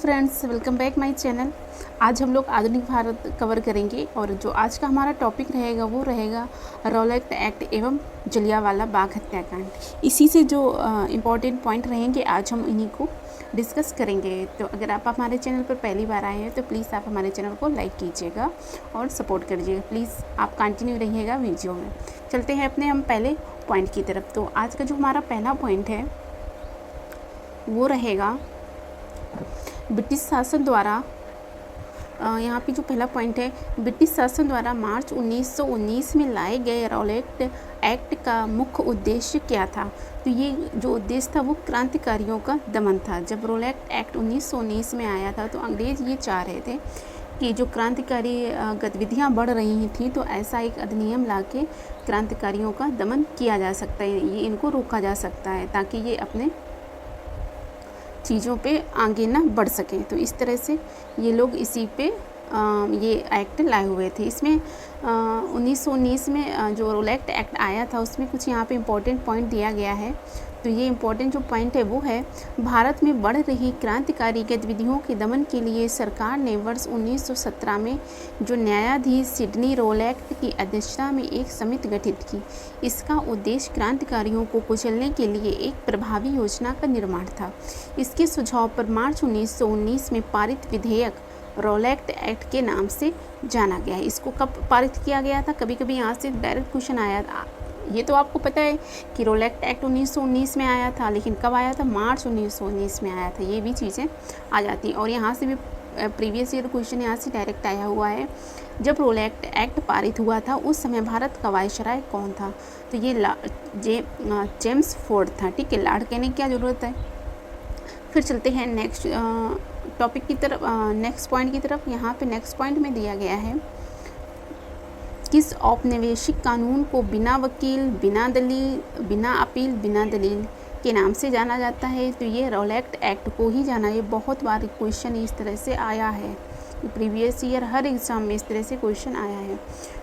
Friends, welcome back my channel. आज हम लोग आधुनिक भारत कवर करेंगे और जो आज का हमारा टॉपिक रहेगा वो रहेगा रॉलेट एक्ट एवं जलियांवाला बाग हत्याकांड। इसी से जो इम्पोर्टेंट पॉइंट रहेंगे आज हम इन्हीं को डिस्कस करेंगे। तो अगर आप हमारे चैनल पर पहली बार आए हैं तो प्लीज़ आप हमारे चैनल को लाइक कीजिएगा और सपोर्ट करिएगा। प्लीज़ आप कंटिन्यू रहिएगा वीडियो में। चलते हैं अपने हम पहले पॉइंट की तरफ। तो आज का जो हमारा पहला पॉइंट है वो रहेगा ब्रिटिश शासन द्वारा। यहाँ पे जो पहला पॉइंट है, ब्रिटिश शासन द्वारा मार्च 1919 में लाए गए रॉलेट एक्ट का मुख्य उद्देश्य क्या था। तो ये जो उद्देश्य था वो क्रांतिकारियों का दमन था। जब रॉलेट एक्ट 1919 में आया था तो अंग्रेज़ ये चाह रहे थे कि जो क्रांतिकारी गतिविधियाँ बढ़ रही थी तो ऐसा एक अधिनियम ला के क्रांतिकारियों का दमन किया जा सकता है, ये इनको रोका जा सकता है ताकि ये अपने चीज़ों पे आगे ना बढ़ सकें। तो इस तरह से ये लोग इसी पे ये एक्ट लाए हुए थे। इसमें 1919 में जो रॉलेट एक्ट आया था उसमें कुछ यहाँ पे इम्पोर्टेंट पॉइंट दिया गया है। तो ये इम्पोर्टेंट जो पॉइंट है वो है, भारत में बढ़ रही क्रांतिकारी गतिविधियों के दमन के लिए सरकार ने वर्ष 1917 में जो न्यायाधीश सिडनी रॉलेट की अध्यक्षता में एक समिति गठित की। इसका उद्देश्य क्रांतिकारियों को कुचलने के लिए एक प्रभावी योजना का निर्माण था। इसके सुझाव पर मार्च 1919 में पारित विधेयक रॉलेट एक्ट के नाम से जाना गया है। इसको कब पारित किया गया था? कभी कभी यहाँ से डायरेक्ट क्वेश्चन आया था। ये तो आपको पता है कि रॉलेट एक्ट 1919 में आया था, लेकिन कब आया था? मार्च 1919 में आया था। ये भी चीज़ें आ जाती हैं। और यहाँ से भी प्रीवियस ईयर क्वेश्चन यहाँ से डायरेक्ट आया हुआ है। जब रॉलेट एक्ट पारित हुआ था उस समय भारत का वायसराय कौन था? तो ये जेम्स फोर्ड था। ठीक है, लॉर्ड कहने की क्या ज़रूरत है। फिर चलते हैं नेक्स्ट टॉपिक की तरफ, नेक्स्ट पॉइंट की तरफ। यहाँ पे नेक्स्ट पॉइंट में दिया गया है, किस औपनिवेशिक कानून को बिना वकील, बिना दलील, बिना अपील, बिना दलील के नाम से जाना जाता है? तो ये रॉलेट एक्ट को ही जाना। ये बहुत बार क्वेश्चन इस तरह से आया है, प्रीवियस ईयर हर एग्ज़ाम में इस तरह से क्वेश्चन आया है।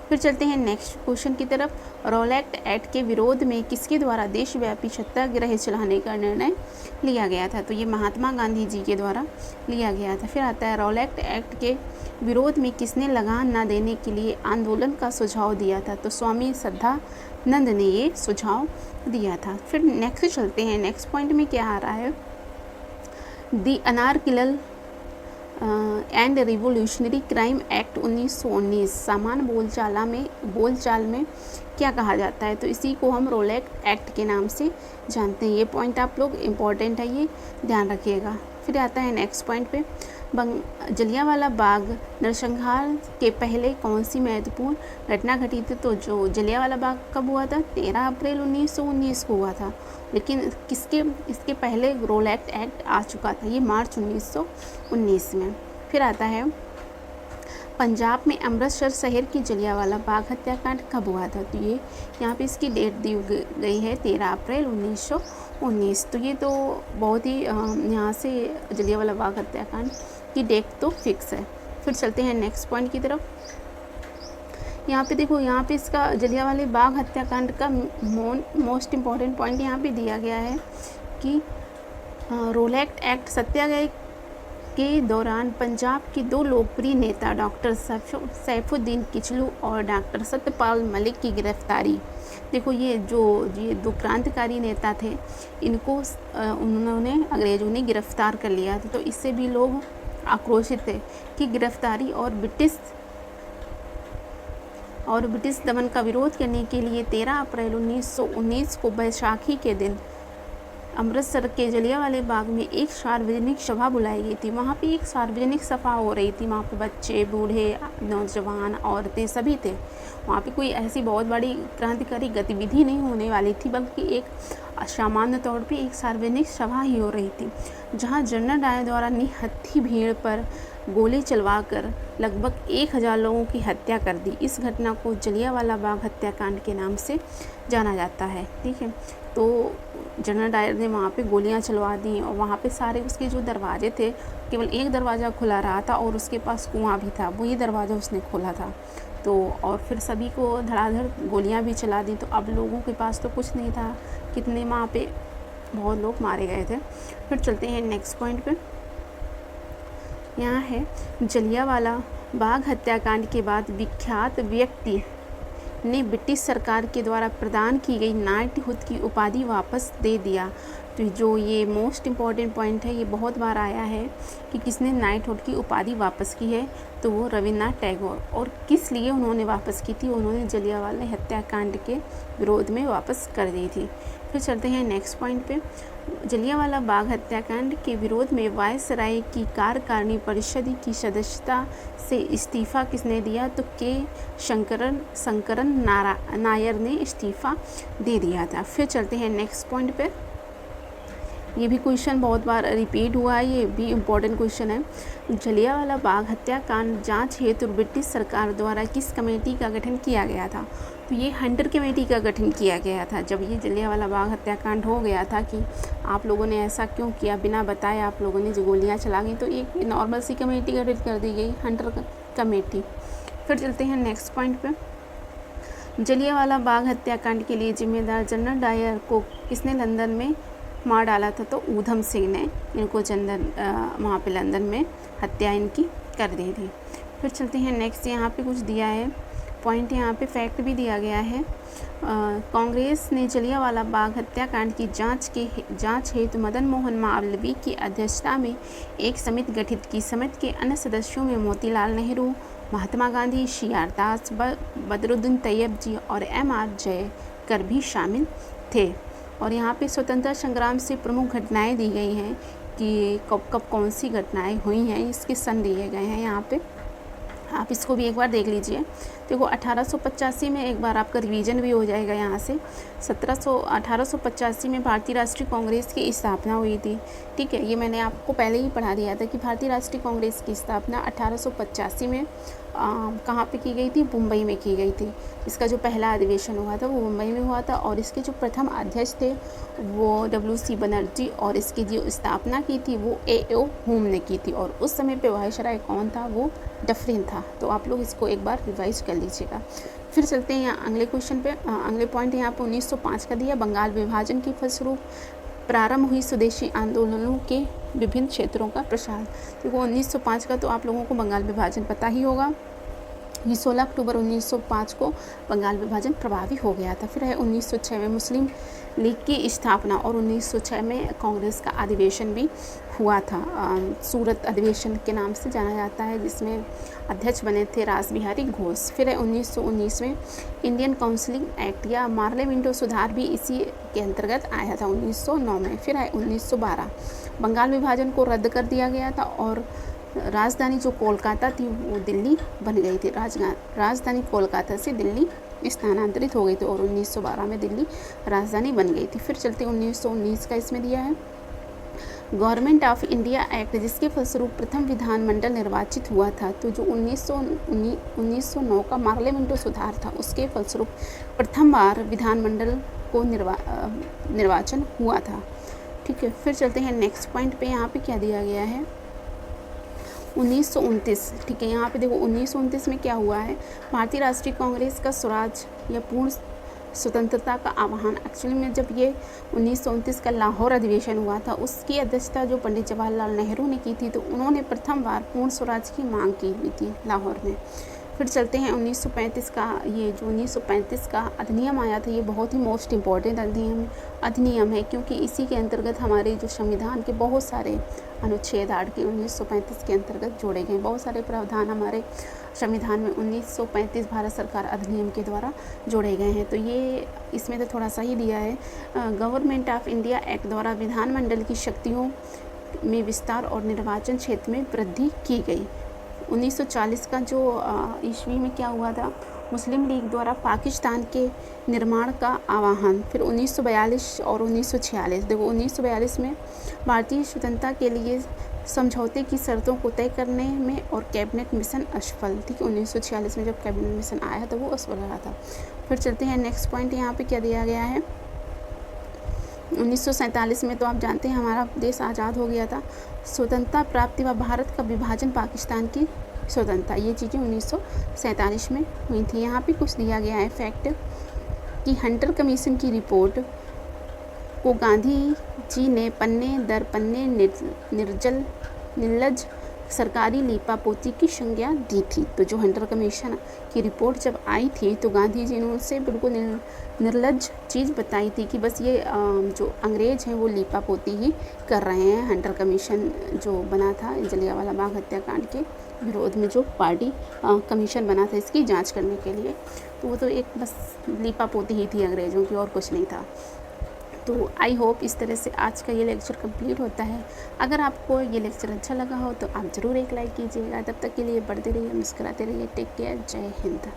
फिर चलते हैं नेक्स्ट क्वेश्चन की तरफ। रॉलेट एक्ट के विरोध में किसके द्वारा देशव्यापी सत्याग्रह चलाने का निर्णय लिया गया था? तो ये महात्मा गांधी जी के द्वारा लिया गया था। फिर आता है, रॉलेट एक्ट के विरोध में किसने लगान न देने के लिए आंदोलन का सुझाव दिया था? तो स्वामी श्रद्धानंद ने ये सुझाव दिया था। फिर नेक्स्ट चलते हैं, नेक्स्ट पॉइंट में क्या आ रहा है, दी अनारकिलल एंड रिवोल्यूशनरी क्राइम एक्ट 1919 सामान्य बोलचाल में क्या कहा जाता है? तो इसी को हम रॉलेट एक्ट के नाम से जानते हैं। ये पॉइंट आप लोग इम्पॉर्टेंट है, ये ध्यान रखिएगा। फिर आता है नेक्स्ट पॉइंट पे, जलियांवाला बाग नरसंहार के पहले कौन सी महत्वपूर्ण घटना घटी थी? तो जो जलियांवाला बाग कब हुआ था? 13 अप्रैल 1919 को हुआ था। लेकिन इसके पहले रॉलेट एक्ट आ चुका था, ये मार्च 1919 में। फिर आता है, पंजाब में अमृतसर शहर की जलियांवाला बाग हत्याकांड कब हुआ था? तो ये यहाँ पे इसकी डेट दी गई है 13 अप्रैल 1919। तो ये तो बहुत ही यहाँ से जलियांवाला बाग हत्याकांड की डेट तो फिक्स है। फिर चलते हैं नेक्स्ट पॉइंट की तरफ। यहाँ पे देखो, यहाँ पे इसका जलियांवाला बाग हत्याकांड का मोस्ट इम्पॉर्टेंट पॉइंट यहाँ पे दिया गया है कि रॉलेट एक्ट सत्याग्रह के दौरान पंजाब के दो लोकप्रिय नेता डॉक्टर सैफुद्दीन किचलू और डॉक्टर सत्यपाल मलिक की गिरफ्तारी। देखो, ये दो क्रांतिकारी नेता थे, इनको उन्होंने अंग्रेज़ों ने गिरफ्तार कर लिया था। तो इससे भी लोग आक्रोशित थे कि गिरफ्तारी और ब्रिटिश दमन का विरोध करने के लिए 13 अप्रैल 1919 को बैसाखी के दिन अमृतसर के जलियांवाला बाग में एक सार्वजनिक सभा बुलाई गई थी। वहाँ पे एक सार्वजनिक सभा हो रही थी, वहाँ पे बच्चे, बूढ़े, नौजवान, औरतें सभी थे। वहाँ पे कोई ऐसी बहुत बड़ी क्रांतिकारी गतिविधि नहीं होने वाली थी, बल्कि एक सामान्य तौर पे एक सार्वजनिक सभा ही हो रही थी, जहाँ जनरल डायर द्वारा निहत्थी भीड़ पर गोली चलवाकर लगभग 1000 लोगों की हत्या कर दी। इस घटना को जलियांवाला बाग हत्याकांड के नाम से जाना जाता है। ठीक है, तो जनरल डायर ने वहाँ पे गोलियाँ चलवा दी और वहाँ पे सारे उसके जो दरवाजे थे, केवल एक दरवाज़ा खुला रहा था और उसके पास कुआं भी था, वो ये दरवाज़ा उसने खोला था। तो और फिर सभी को धड़ाधड़ गोलियाँ भी चला दी। तो अब लोगों के पास तो कुछ नहीं था, कितने वहाँ पे बहुत लोग मारे गए थे। फिर चलते हैं नेक्स्ट पॉइंट पे। यहाँ है जलियांवाला बाग हत्याकांड के बाद विख्यात व्यक्ति ने ब्रिटिश सरकार के द्वारा प्रदान की गई नाइटहुड की उपाधि वापस दे दिया। तो जो ये मोस्ट इम्पॉर्टेंट पॉइंट है, ये बहुत बार आया है कि किसने नाइटहुड की उपाधि वापस की है, तो वो रविन्द्रनाथ टैगोर। और किस लिए उन्होंने वापस की थी, उन्होंने जलियांवाला हत्याकांड के विरोध में वापस कर दी थी। फिर चलते हैं नेक्स्ट पॉइंट पे। जलियांवाला बाग हत्याकांड के विरोध में वायसराय की कार्यकारिणी परिषद की सदस्यता से इस्तीफा किसने दिया, तो के शंकरन नायर ने इस्तीफा दे दिया था। फिर चलते हैं नेक्स्ट पॉइंट पे। ये भी क्वेश्चन बहुत बार रिपीट हुआ है, ये भी इम्पोर्टेंट क्वेश्चन है। जलियांवाला बाग हत्याकांड जांच हेतु ब्रिटिश सरकार द्वारा किस कमेटी का गठन किया गया था, तो ये हंटर कमेटी का गठन किया गया था। जब ये जलियांवाला बाग हत्याकांड हो गया था कि आप लोगों ने ऐसा क्यों किया, बिना बताए आप लोगों ने जो गोलियाँ चला गई, तो एक नॉर्मल सी कमेटी गठित कर दी गई, हंटर कमेटी। फिर चलते हैं नेक्स्ट पॉइंट पे। जलियांवाला बाग हत्याकांड के लिए जिम्मेदार जनरल डायर को किसने लंदन में मार डाला था, तो ऊधम सिंह ने इनको वहाँ पे लंदन में हत्या इनकी कर दी थी। फिर चलते हैं नेक्स्ट। यहाँ पे कुछ दिया है पॉइंट, यहाँ पे फैक्ट भी दिया गया है। कांग्रेस ने जलियांवाला बाग हत्याकांड की जांच हेतु मदन मोहन मालवीय की अध्यक्षता में एक समिति गठित की। समिति के अन्य सदस्यों में मोतीलाल नेहरू, महात्मा गांधी, सी.आर. दास, बदरुद्दीन तैयब जी और M.R. जयकर भी शामिल थे। और यहाँ पे स्वतंत्रता संग्राम से प्रमुख घटनाएं दी गई हैं कि कब कौन सी घटनाएं हुई हैं, इसके सन दिए गए हैं यहाँ पे, आप इसको भी एक बार देख लीजिए। देखो 1885 में एक बार आपका रिवीजन भी हो जाएगा यहाँ से। 1885 में भारतीय राष्ट्रीय कांग्रेस की स्थापना हुई थी। ठीक है, ये मैंने आपको पहले ही पढ़ा दिया था कि भारतीय राष्ट्रीय कांग्रेस की स्थापना 1885 में कहाँ पे की गई थी, मुंबई में की गई थी। इसका जो पहला अधिवेशन हुआ था वो मुंबई में हुआ था और इसके जो प्रथम अध्यक्ष थे वो W.C. बनर्जी और इसकी जो स्थापना की थी वो A.O. होम ने की थी। और उस समय पे वायसराय कौन था, वो डफरिन था। तो आप लोग इसको एक बार रिवाइज कर लीजिएगा। फिर चलते हैं यहाँ अगले क्वेश्चन पे। अगले पॉइंट यहाँ पे 1905 का दिया। बंगाल विभाजन के फलस्वरूप प्रारंभ हुई स्वदेशी आंदोलनों के विभिन्न क्षेत्रों का प्रसार। देखो 1905 का तो आप लोगों को बंगाल विभाजन पता ही होगा। ये 16 अक्टूबर 1905 को बंगाल विभाजन प्रभावी हो गया था। फिर है 1906 में मुस्लिम लीग की स्थापना और 1906 में कांग्रेस का अधिवेशन भी हुआ था। सूरत अधिवेशन के नाम से जाना जाता है, जिसमें अध्यक्ष बने थे रासबिहारी घोष। फिर है 1919 में इंडियन काउंसिलिंग एक्ट या मार्ले मिंटो सुधार भी इसी के अंतर्गत आया था 1909 में। फिर है 1912 बंगाल विभाजन को रद्द कर दिया गया था और राजधानी जो कोलकाता थी वो दिल्ली बन गई थी। राजधानी कोलकाता से दिल्ली स्थानांतरित हो गई थी और 1912 में दिल्ली राजधानी बन गई थी। फिर चलते 1919 का इसमें दिया है गवर्नमेंट ऑफ इंडिया एक्ट, जिसके फलस्वरूप प्रथम विधानमंडल निर्वाचित हुआ था। तो जो 1909 का मार्ले मिंटो सुधार था, उसके फलस्वरूप प्रथम बार विधानमंडल को निर्वाचन हुआ था। ठीक है, फिर चलते हैं नेक्स्ट पॉइंट पे। यहाँ पे क्या दिया गया है 1929। ठीक है, यहाँ पे देखो 1929 में क्या हुआ है, भारतीय राष्ट्रीय कांग्रेस का स्वराज या पूर्ण स्वतंत्रता का आह्वान। एक्चुअली में जब ये 1929 का लाहौर अधिवेशन हुआ था, उसकी अध्यक्षता जो पंडित जवाहरलाल नेहरू ने की थी, तो उन्होंने प्रथम बार पूर्ण स्वराज की मांग की हुई थी लाहौर में। फिर चलते हैं 1935 का। ये जो 1935 का अधिनियम आया था, ये बहुत ही मोस्ट इम्पॉर्टेंट अधिनियम है, क्योंकि इसी के अंतर्गत हमारे जो संविधान के बहुत सारे अनुच्छेद आर्टिकल 1935 के अंतर्गत जोड़े गए। बहुत सारे प्रावधान हमारे संविधान में 1935 भारत सरकार अधिनियम के द्वारा जोड़े गए हैं। तो ये इसमें तो थोड़ा सा ही दिया है। गवर्नमेंट ऑफ इंडिया एक्ट द्वारा विधानमंडल की शक्तियों में विस्तार और निर्वाचन क्षेत्र में वृद्धि की गई। 1940 का जो ईस्वी में क्या हुआ था, मुस्लिम लीग द्वारा पाकिस्तान के निर्माण का आह्वान। फिर 1942 और 1946। देखो 1942 में भारतीय स्वतंत्रता के लिए समझौते की शर्तों को तय करने में और कैबिनेट मिशन असफल। ठीक है, 1946 में जब कैबिनेट मिशन आया तो वो असफल रहा था। फिर चलते हैं नेक्स्ट पॉइंट। यहाँ पे क्या दिया गया है 1947 में तो आप जानते हैं हमारा देश आज़ाद हो गया था। स्वतंत्रता प्राप्ति व भारत का विभाजन, पाकिस्तान की स्वतंत्रता, ये चीज़ें 1947 में हुई थी। यहाँ पे कुछ दिया गया है फैक्ट कि हंटर कमीशन की रिपोर्ट को गांधी जी ने पन्ने दर पन्ने निर्लज सरकारी लीपापोती की संज्ञा दी थी। तो जो हंटर कमीशन की रिपोर्ट जब आई थी तो गांधी जी ने उनसे बिल्कुल निर्लज्ज चीज़ बताई थी कि बस ये जो अंग्रेज़ हैं वो लीपापोती ही कर रहे हैं। हंटर कमीशन जो बना था जलियांवाला बाग हत्याकांड के विरोध में, जो पार्टी कमीशन बना था इसकी जांच करने के लिए, तो वो तो एक बस लीपापोती ही थी अंग्रेज़ों की, और कुछ नहीं था। तो आई होप इस तरह से आज का ये लेक्चर कंप्लीट होता है। अगर आपको ये लेक्चर अच्छा लगा हो तो आप ज़रूर एक लाइक कीजिएगा। तब तक के लिए पढ़ते रहिए, मुस्कुराते रहिए। Take care. जय हिंद।